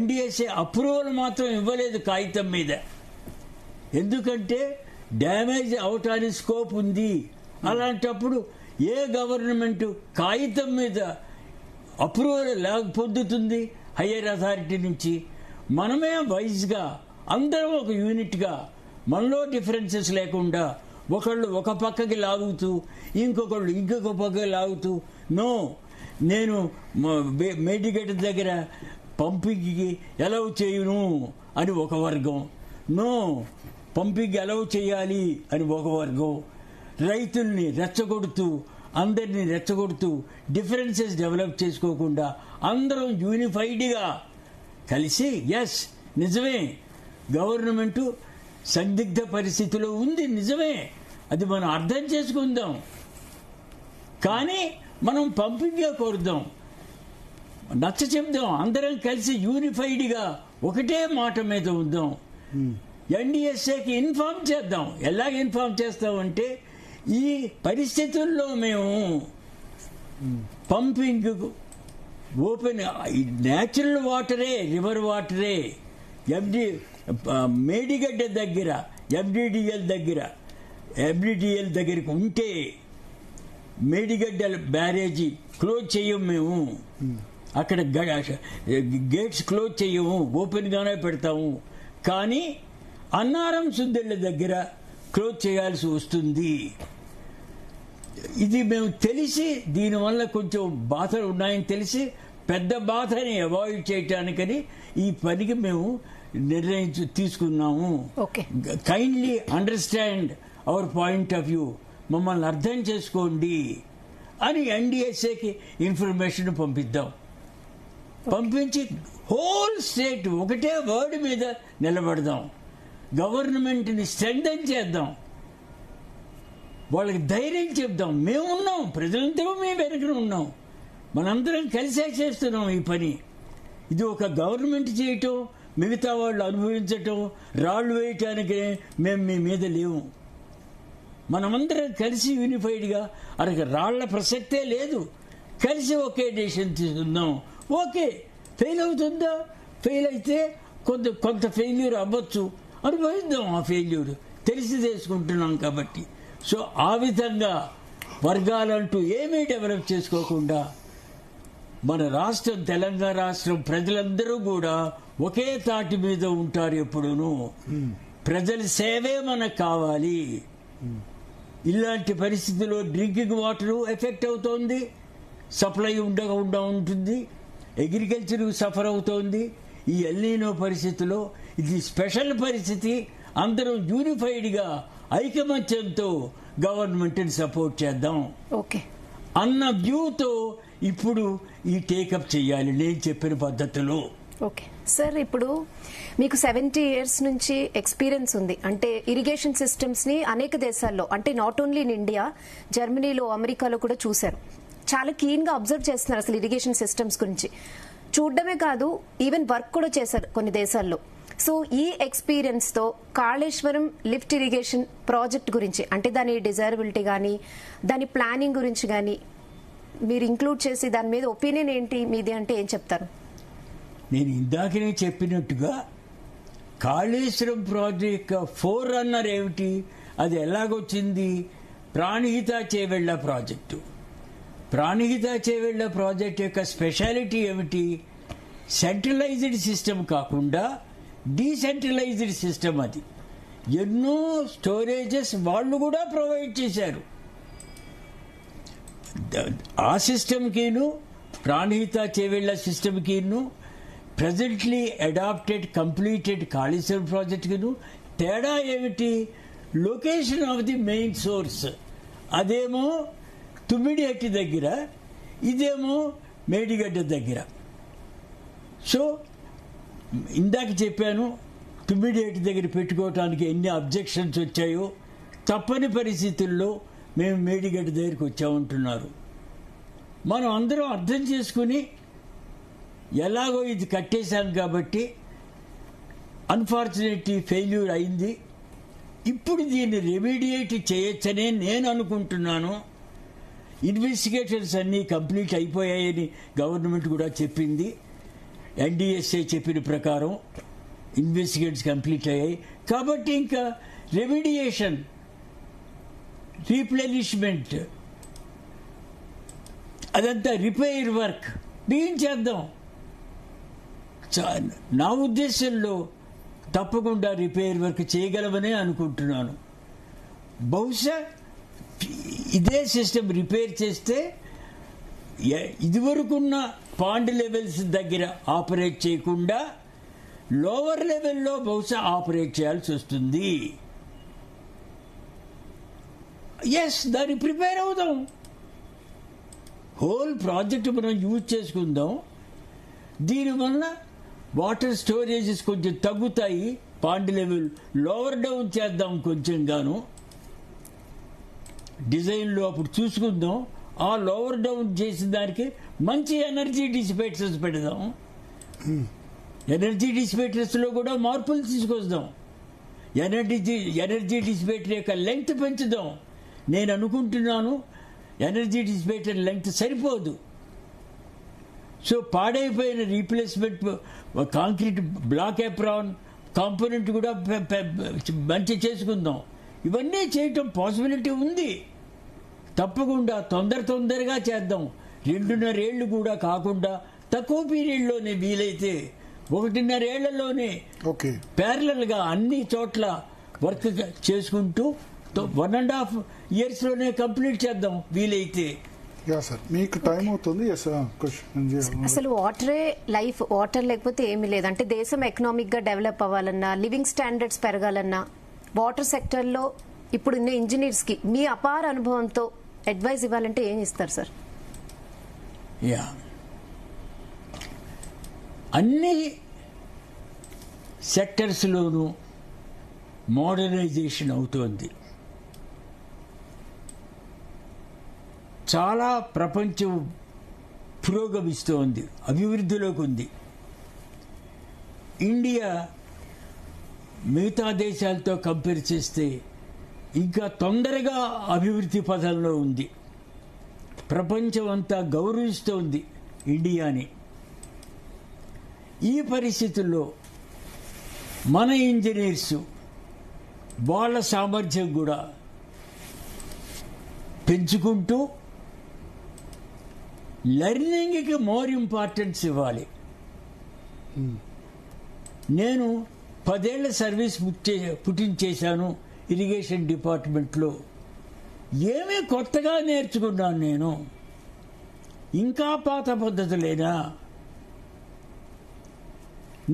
NDSA approval మాత్రం ఇవ్వలేదు కాగితం మీద. ఎందుకంటే డ్యామేజ్ అవటానికి స్కోప్ ఉంది. అలాంటప్పుడు ఏ గవర్నమెంట్ కాగితం మీద అప్రూవల్ పొందుతుంది హయ్యర్ అథారిటీ నుంచి? మనమే వైజ్గా అందరం ఒక యూనిట్గా, మనలో డిఫరెన్సెస్ లేకుండా ఒకళ్ళు ఒక పక్కకి లాగుతూ ఇంకొకళ్ళు ఇంకొక పక్కకి లాగుతూ, నో నేను మేడిగడ్డ దగ్గర పంపింగ్కి అలౌ చేయను అని ఒక వర్గం, నో పంపింగ్ అలౌ చేయాలి అని ఒక వర్గం, రైతుల్ని రెచ్చగొడుతూ అందరినీ రెచ్చగొడుతూ డిఫరెన్సెస్ డెవలప్ చేసుకోకుండా అందరం యూనిఫైడ్గా కలిసి, ఎస్ నిజమే గవర్నమెంటు సందిగ్ధ పరిస్థితిలో ఉంది, నిజమే, అది మనం అర్థం చేసుకుందాం, కానీ మనం పంపింగ్గా కోరుదాం, నచ్చ చెప్దాం, అందరం కలిసి యూనిఫైడ్గా ఒకటే మాట మీద ఉందాం. ఎన్డీఎస్ఏకి ఇన్ఫార్మ్ చేద్దాం. ఎలాగ ఇన్ఫార్మ్ చేస్తామంటే, ఈ పరిస్థితుల్లో మేము పంపింగ్ ఓపెన్ న్యాచురల్ వాటరే, రివర్ వాటరే మేడిగడ్డ దగ్గర ఎండిడిఎల్ దగ్గరికి ఉంటే మేడిగడ్డ బ్యారేజీ క్లోజ్ చెయ్యం మేము, అక్కడ గేట్స్ క్లోజ్ చెయ్యము, ఓపెన్గానే పెడతాము. కానీ అన్నారం సుందెళ్ళ దగ్గర క్లోజ్ చేయాల్సి వస్తుంది. ఇది మేము తెలిసి, దీనివల్ల కొంచెం బాధలు ఉన్నాయని తెలిసి పెద్ద బాధని అవాయిడ్ చేయటానికని ఈ పనికి మేము తీసుకున్నాము. Kindly understand our point of view, మమ్మల్ని అర్థం చేసుకోండి అని ఎన్డీఎస్ఏకి ఇన్ఫర్మేషన్ పంపిద్దాం. పంపించి హోల్ స్టేట్ ఒకటే వర్డ్ మీద నిలబడదాం. గవర్నమెంట్ని స్ట్రెంథెన్ చేద్దాం, వాళ్ళకి ధైర్యం చెప్దాం. మేమున్నాం, ప్రజలందరూ మేము వెనకనే ఉన్నాం, మనందరం కలిసే చేస్తున్నాం ఈ పని. ఇది ఒక గవర్నమెంట్ చేయటం, మిగతా వాళ్ళు అనుభవించటం, రాళ్ళు వేయటానికి మేము మీ మీద లేవు. మనమందరం కలిసి యూనిఫైడ్గా, అక్కడ రాళ్ల ప్రసక్తే లేదు, కలిసి ఒకే డెసిషన్ తీసుకుందాం. ఓకే, ఫెయిల్ అవుతుందా? ఫెయిల్ అయితే కొంత ఫెయిల్యూర్ అవ్వచ్చు, అనుభవిద్దాం ఆ ఫెయిల్యూర్, తెలిసి చేసుకుంటున్నాం కాబట్టి. సో ఆ విధంగా వర్గాలంటూ ఏమీ డెవలప్ చేసుకోకుండా మన రాష్ట్రం, తెలంగాణ రాష్ట్రం ప్రజలందరూ కూడా ఒకే తాటి మీద ఉంటారు ఎప్పుడూను. ప్రజల సేవే మనకు కావాలి. ఇలాంటి పరిస్థితుల్లో డ్రింకింగ్ వాటర్ ఎఫెక్ట్ అవుతోంది, సప్లై ఉండకుండా ఉంటుంది, అగ్రికల్చర్ సఫర్ అవుతోంది. ఈ ఎల్నినో పరిస్థితిలో ఇది స్పెషల్ పరిస్థితి. అందరం యూనిఫైడ్గా ఐకమత్యంతో గవర్నమెంట్ని సపోర్ట్ చేద్దాం అన్న వ్యూతో ఇప్పుడు ఈ టేకప్ చేయాలి నేను చెప్పిన పద్ధతిలో. ఓకే సార్, ఇప్పుడు మీకు 70 years నుంచి ఎక్స్పీరియన్స్ ఉంది. అంటే ఇరిగేషన్ సిస్టమ్స్ ని అనేక దేశాల్లో, అంటే నాట్ ఓన్లీ ఇన్ ఇండియా, జర్మనీలో, అమెరికాలో కూడా చూశారు. చాలా కీన్ గా అబ్జర్వ్ చేస్తున్నారు అసలు ఇరిగేషన్ సిస్టమ్స్ గురించి. చూడడమే కాదు, ఈవెన్ వర్క్ కూడా చేశారు కొన్ని దేశాల్లో. సో ఈ ఎక్స్పీరియన్స్ తో కాళేశ్వరం లిఫ్ట్ ఇరిగేషన్ ప్రాజెక్ట్ గురించి, అంటే దాని డిజైరబిలిటీ కానీ, దాని ప్లానింగ్ గురించి కానీ మీరు ఇంక్లూడ్ చేసి దాని మీద ఒపీనియన్ ఏంటి మీది అంటే ఏం చెప్తారు? నేను ఇందాకనే చెప్పినట్టుగా కాళేశ్వరం ప్రాజెక్ట్ ఫోర్ రన్నర్ ఏమిటి, అది ఎలాగొచ్చింది? ప్రాణహిత చేవెళ్ల ప్రాజెక్టు. ప్రాణహిత చేవెళ్ల ప్రాజెక్ట్ యొక్క స్పెషాలిటీ ఏమిటి? సెంట్రలైజ్డ్ సిస్టమ్ కాకుండా డీసెంట్రలైజ్డ్ సిస్టమ్. అది ఎన్నో స్టోరేజెస్ వాళ్ళు కూడా ప్రొవైడ్ చేశారు. ఆ సిస్టమ్కిను ప్రాణహిత చేవెళ్ల సిస్టమ్కిను ప్రజెంట్లీ అడాప్టెడ్ కంప్లీటెడ్ కాళేశ్వరం ప్రాజెక్టును తేడా ఏమిటి? Location of the main source. అదేమో తుమ్మిడిహట్టి దగ్గర, ఇదేమో మేడిగడ్డ దగ్గర. సో ఇందాక చెప్పాను, తుమ్మిడిహట్టి దగ్గర పెట్టుకోవటానికి ఎన్ని అబ్జెక్షన్స్ వచ్చాయో, తప్పని పరిస్థితుల్లో మేము మేడిగడ్డ దగ్గరికి వచ్చామంటున్నారు. మనం అందరం అర్థం చేసుకుని ఎలాగో ఇది కట్టేశాం కాబట్టి అన్ఫార్చునేట్లీ ఫెయిల్యూర్ అయింది. ఇప్పుడు దీన్ని రెమిడియేట్ చేయొచ్చనే నేను అనుకుంటున్నాను. ఇన్వెస్టిగేషన్స్ అన్నీ కంప్లీట్ అయిపోయాయని గవర్నమెంట్ కూడా చెప్పింది. NDSA చెప్పిన ప్రకారం ఇన్వెస్టిగేట్స్ కంప్లీట్ అయ్యాయి. కాబట్టి ఇంకా రెమిడియేషన్, రీప్లెనిష్మెంట్, అదంతా రిపేర్ వర్క్ చేద్దాం. నా ఉద్దేశంలో తప్పకుండా రిపేర్ వర్క్ చేయగలమనే అనుకుంటున్నాను. బహుశా ఇదే సిస్టమ్ రిపేర్ చేస్తే ఇదివరకున్న పాండ్ లెవెల్స్ దగ్గర ఆపరేట్ చేయకుండా లోవర్ లెవెల్లో బహుశా ఆపరేట్ చేయాల్సి వస్తుంది. దాన్ని ప్రిపేర్ అవుదాం. హోల్ ప్రాజెక్ట్ మనం యూజ్ చేసుకుందాం. దీనివల్ల వాటర్ స్టోరేజెస్ కొంచెం తగ్గుతాయి. పాండ్ లెవెల్ లోవర్ డౌన్ చేద్దాం కొంచెం గాను. డిజైన్లో అప్పుడు చూసుకుందాం. ఆ లోవర్ డౌన్ చేసిన దానికి మంచి ఎనర్జీ డిసిపేటర్స్ పెడదాం. ఎనర్జీ డిసిపేటర్స్లో కూడా మార్పులు తీసుకొద్దాం. ఎనర్జీ డిసిపేటర్ యొక్క లెంగ్త్ పెంచుదాం. నేను అనుకుంటున్నాను ఎనర్జీ డిసిపేటర్ లెంగ్త్ సరిపోదు. సో పాడైపోయిన replacement concrete block apron component కూడా మంచి చేసుకుందాం. ఇవన్నీ చేయటం పాసిబిలిటీ ఉంది. తప్పకుండా తొందరగా చేద్దాం. 2.5 ఏళ్ళు కూడా కాకుండా తక్కువ పీరియడ్లోనే, వీలైతే 1.5 ఏళ్లలోనే ప్యారలల్ గా అన్ని చోట్ల వర్క్ చేసుకుంటూ 1.5 yearsలోనే కంప్లీట్ చేద్దాం వీలైతే. మీకు టైం అవుతుంది. అసలు వాటరే లైఫ్. వాటర్ లేకపోతే ఏమీ లేదు. అంటే దేశం ఎకనామిక్ గా డెవలప్ అవ్వాలన్నా, లివింగ్ స్టాండర్డ్స్ పెరగాలన్నా వాటర్ సెక్టర్ లో ఇప్పుడు ఇంజనీర్స్ కి మీ అపార అనుభవంతో అడ్వైస్ ఇవ్వాలంటే ఏం ఇస్తారు సార్? అన్ని సెక్టర్స్లోనూ మోడర్నైజేషన్ అవుతోంది. చాలా ప్రపంచం పురోగమిస్తోంది, అభివృద్ధిలోకి ఉంది. ఇండియా మిగతా దేశాలతో కంపేర్ చేస్తే ఇంకా తొందరగా అభివృద్ధి పథంలో ఉంది. ప్రపంచం అంతా గౌరవిస్తోంది ఇండియాని. ఈ పరిస్థితుల్లో మన ఇంజనీర్స్ వాళ్ళ సామర్థ్యం కూడా పెంచుకుంటూ లెర్నింగ్కి మోర్ ఇంపార్టెన్స్ ఇవ్వాలి. నేను 10 ఏళ్ల సర్వీస్ పుట్టించేశాను ఇరిగేషన్ డిపార్ట్మెంట్లో. ఏమీ కొత్తగా నేర్చుకున్నాను నేను. ఇంకా పాత పద్ధతులేనా?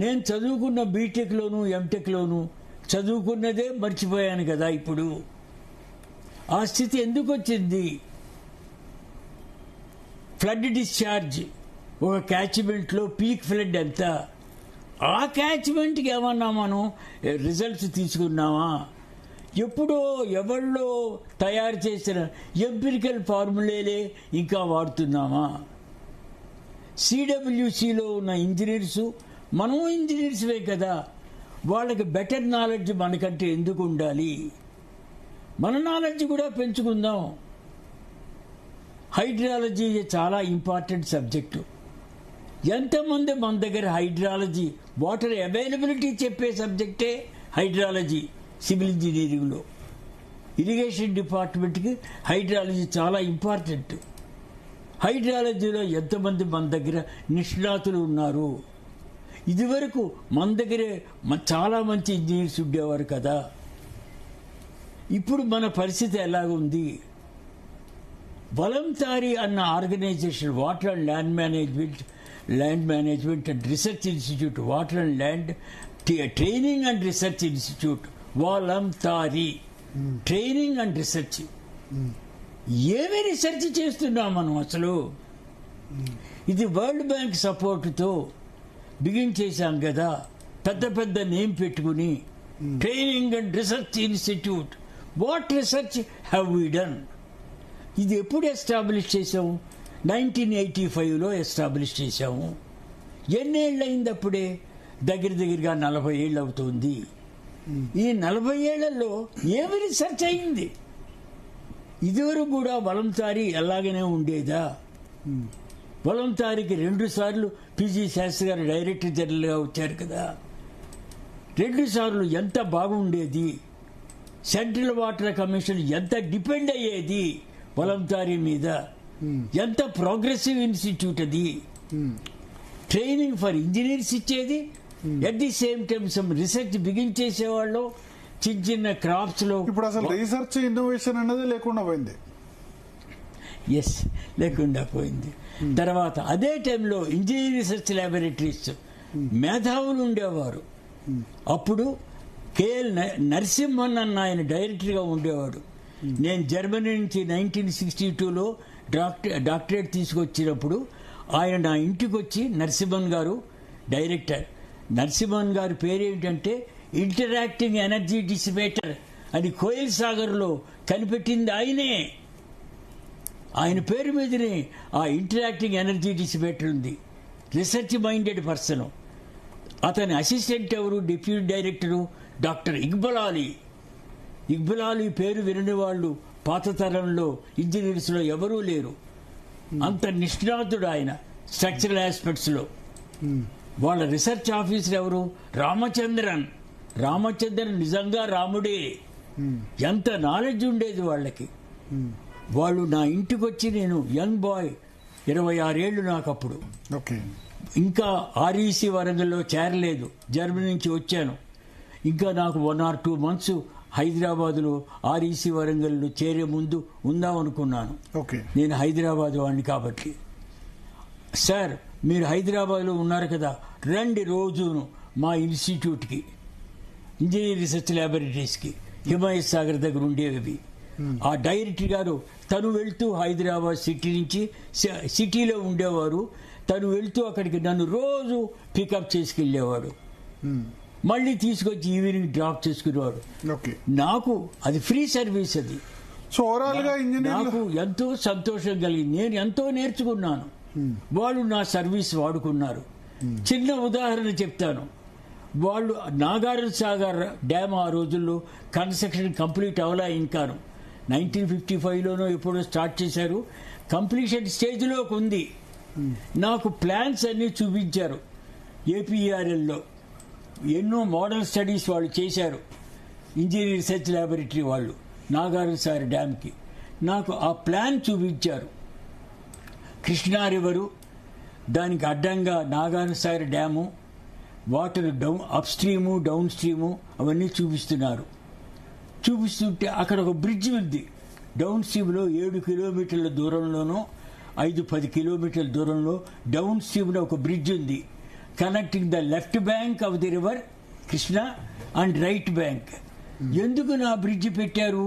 నేను చదువుకున్న బీటెక్లోను ఎంటెక్లోను చదువుకున్నదే మర్చిపోయాను కదా. ఇప్పుడు ఆ స్థితి ఎందుకు వచ్చింది? ఫ్లడ్ డిశ్చార్జ్ ఒక క్యాచ్మెంట్లో పీక్ ఫ్లడ్ ఎంత, ఆ క్యాచ్మెంట్కి ఏమన్నా మనం రిజల్ట్స్ తీసుకున్నామా? ఎప్పుడో ఎవళ్ళో తయారు చేసిన ఎంపిరికల్ ఫార్ములేలే ఇంకా వాడుతున్నామా? సిడబ్ల్యూసిలో ఉన్న ఇంజనీర్సు మనం ఇంజనీర్స్వే కదా. వాళ్ళకి బెటర్ నాలెడ్జ్ మనకంటే ఎందుకు ఉండాలి? మన నాలెడ్జ్ కూడా పెంచుకుందాం. హైడ్రాలజీ చాలా ఇంపార్టెంట్ సబ్జెక్టు. ఎంతమంది మన దగ్గర హైడ్రాలజీ, వాటర్ అవైలబిలిటీ చెప్పే సబ్జెక్టే హైడ్రాలజీ. సివిల్ ఇంజనీరింగ్లో ఇరిగేషన్ డిపార్ట్మెంట్కి హైడ్రాలజీ చాలా ఇంపార్టెంట్. హైడ్రాలజీలో ఎంతమంది మన దగ్గర నిష్ణాతులు ఉన్నారు? ఇదివరకు మన దగ్గరే చాలా మంచి ఇంజనీర్స్ ఉండేవారు కదా. ఇప్పుడు మన పరిస్థితి ఎలాగుంది? వలంతారీ అన్న organisation, water and land management and research institute, water and land training and research institute, Walamtari training and research. ఏమి రీసెర్చ్ చేస్తున్నాం మనం అసలు? ఇది వరల్డ్ బ్యాంక్ సపోర్టుతో బిగిన్ చేశాం కదా. పెద్ద నేమ్ పెట్టుకుని training and research institute. What research have we done? ఇది ఎప్పుడు ఎస్టాబ్లిష్ చేసాము? 1985లో ఎస్టాబ్లిష్ చేశాము. ఎన్నేళ్ళు అయింది అప్పుడే? దగ్గరగా 40 ఏళ్ళు అవుతుంది. ఈ 40 ఏళ్లలో ఏమి రీసెర్చ్ అయింది? ఇదివరకు కూడా వలంతారీ ఎలాగనే ఉండేదా? వలంతారికి 2 సార్లు పిజి శాస్త్రి గారు డైరెక్టర్ జనరల్గా వచ్చారు కదా. 2 సార్లు ఎంత బాగుండేది. సెంట్రల్ వాటర్ కమిషన్ ఎంత డిపెండ్ అయ్యేది వలంతారి మీద. ఎంత ప్రోగ్రెసివ్ ఇన్స్టిట్యూట్ అది. ట్రైనింగ్ ఫర్ ఇంజనీర్స్ ఇచ్చేది. At the same time some research begin చేసేవాళ్ళు చిన్న చిన్న క్రాప్స్ లో. ఇప్పుడు అసలు రీసెర్చ్ ఇన్నోవేషన్ అనేది లేకుండా పోయింది. ఎస్, లేకుండా పోయింది. తర్వాత అదే టైంలో ఇంజనీరింగ్ రీసెర్చ్ ల్యాబొరేటరీస్ మేధావులు ఉండేవారు. అప్పుడు కేఎల్ నరసింహన్ అన్న ఆయన డైరెక్టర్గా ఉండేవాడు. నేను జర్మనీ నుంచి 1962లో డాక్టరేట్ తీసుకొచ్చినప్పుడు ఆయన నా ఇంటికి వచ్చి, నరసింహన్ గారు డైరెక్టర్, నరసింహన్ గారి పేరేంటంటే ఇంటరాక్టింగ్ ఎనర్జీ డిసిపేటర్ అని కోయిల్ సాగర్లో కనిపెట్టింది ఆయనే. ఆయన పేరు మీదనే ఆ ఇంటరాక్టింగ్ ఎనర్జీ డిసిపేటర్ ఉంది. Research minded person. అతని అసిస్టెంట్ ఎవరు? Deputy director doctor Iqbal Ali. Iqbal Ali పేరు వినని వాళ్ళు పాత తరంలో ఇంజనీర్స్లో ఎవరూ లేరు. అంత నిష్ణాతుడు ఆయన స్ట్రక్చరల్ ఆస్పెక్ట్స్లో. వాళ్ళ రీసెర్చ్ ఆఫీసర్ ఎవరు? రామచంద్రన్ నిజంగా రాముడే. ఎంత నాలెడ్జ్ ఉండేది వాళ్ళకి. వాళ్ళు నా ఇంటికి వచ్చి, నేను యంగ్ బాయ్, 26 ఏళ్ళు నాకు అప్పుడు. ఇంకా ఆర్ఈసి వరంగల్లో చేరలేదు, జర్మనీ నుంచి వచ్చాను. ఇంకా నాకు 1 or 2 months హైదరాబాద్లో ఆర్ఈసి వరంగల్లో చేరే ముందు ఉందాం అనుకున్నాను. నేను హైదరాబాద్ వాడిని కాబట్టి, సార్ మీరు హైదరాబాద్లో ఉన్నారు కదా, రండి రోజును మా ఇన్స్టిట్యూట్కి, ఇంజనీరింగ్ రీసెర్చ్ ల్యాబొరేటరీస్కి, హిమాయత్ సాగర్ దగ్గర ఉండేవి. ఆ డైరెక్టర్ గారు తను వెళ్తూ హైదరాబాద్ సిటీ నుంచి, సిటీలో ఉండేవారు, తను వెళ్తూ అక్కడికి నన్ను రోజు పికప్ చేసుకెళ్ళేవాడు. మళ్ళీ తీసుకొచ్చి ఈవినింగ్ డ్రాప్ చేసుకునేవాడు. నాకు అది ఫ్రీ సర్వీస్. అది సో ఓవరాల్ గా నాకు ఎంతో సంతోషం కలిగింది. నేను ఎంతో నేర్చుకున్నాను, వాళ్ళు నా సర్వీస్ వాడుకున్నారు. చిన్న ఉదాహరణ చెప్తాను. వాళ్ళు నాగార్జున సాగర్ డ్యామ్ ఆ రోజుల్లో కన్స్ట్రక్షన్ కంప్లీట్ అవలా. ఇంకాను 1955లోనో ఎప్పుడో స్టార్ట్ చేశారు. కంప్లీషన్ స్టేజ్లోకి ఉంది. నాకు ప్లాన్స్ అన్నీ చూపించారు. ఏపీఆర్ఎల్లో ఎన్నో మోడల్ స్టడీస్ వాళ్ళు చేశారు, ఇంజనీరింగ్ రీసెర్చ్ ల్యాబొరేటరీ వాళ్ళు, నాగార్జున సాగర్ డ్యామ్కి. నాకు ఆ ప్లాన్ చూపించారు. కృష్ణా రివరు, దానికి అడ్డంగా Nagarjuna Sagar dam, water down up stream down stream అవన్నీ చూపిస్తున్నారు. చూపిస్తుంటే అక్కడ ఒక బ్రిడ్జ్ ఉంది. డౌన్ స్ట్రీమ్లో 7 కిలోమీటర్ల దూరంలోనో 5-10 కిలోమీటర్ల దూరంలో డౌన్ స్ట్రీమ్లో ఒక బ్రిడ్జ్ ఉంది, connecting the left bank of the river Krishna and right bank. ఎందుకు నా బ్రిడ్జ్ పెట్టారు?